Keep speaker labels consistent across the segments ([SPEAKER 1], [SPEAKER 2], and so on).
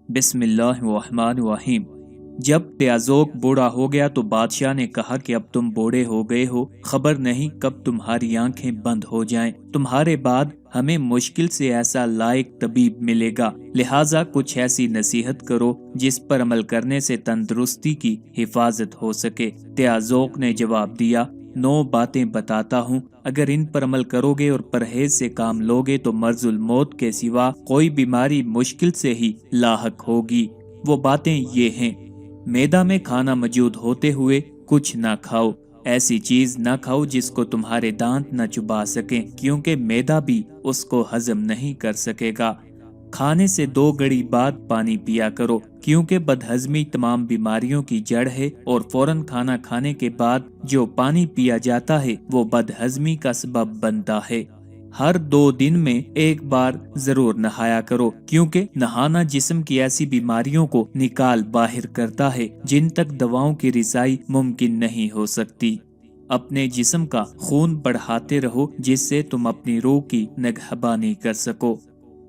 [SPEAKER 1] بسم اللہ الرحمن الرحیم۔ جب تیازوک بوڑھا ہو گیا تو بادشاہ نے کہا کہ اب تم بوڑھے ہو گئے ہو، خبر نہیں کب تمہاری آنکھیں بند ہو جائیں، تمہارے بعد ہمیں مشکل سے ایسا لائق طبیب ملے گا، لہٰذا کچھ ایسی نصیحت کرو جس پر عمل کرنے سے تندرستی کی حفاظت ہو سکے۔ تیازوک نے جواب دیا، 9 باتیں بتاتا ہوں، اگر ان پر عمل کرو گے اور پرہیز سے کام لوگے تو مرض الموت کے سوا کوئی بیماری مشکل سے ہی لاحق ہوگی۔ وہ باتیں یہ ہیں: میدا میں کھانا موجود ہوتے ہوئے کچھ نہ کھاؤ، ایسی چیز نہ کھاؤ جس کو تمہارے دانت نہ چبا سکیں، کیونکہ میدا بھی اس کو ہضم نہیں کر سکے گا۔ کھانے سے 2 گھڑی بعد پانی پیا کرو، کیونکہ بدہضمی تمام بیماریوں کی جڑ ہے، اور فوراً کھانا کھانے کے بعد جو پانی پیا جاتا ہے وہ بدہضمی کا سبب بنتا ہے۔ ہر 2 دن میں 1 بار ضرور نہایا کرو، کیونکہ نہانا جسم کی ایسی بیماریوں کو نکال باہر کرتا ہے جن تک دواؤں کی رسائی ممکن نہیں ہو سکتی۔ اپنے جسم کا خون بڑھاتے رہو جس سے تم اپنی روح کی نگہبانی کر سکو۔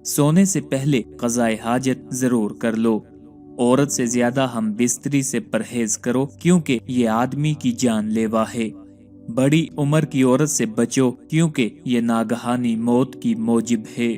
[SPEAKER 1] سونے سے پہلے قضاء حاجت ضرور کر لو۔ عورت سے زیادہ ہم بستری سے پرہیز کرو، کیونکہ یہ آدمی کی جان لیوا ہے۔ بڑی عمر کی عورت سے بچو، کیونکہ یہ ناگہانی موت کی موجب ہے۔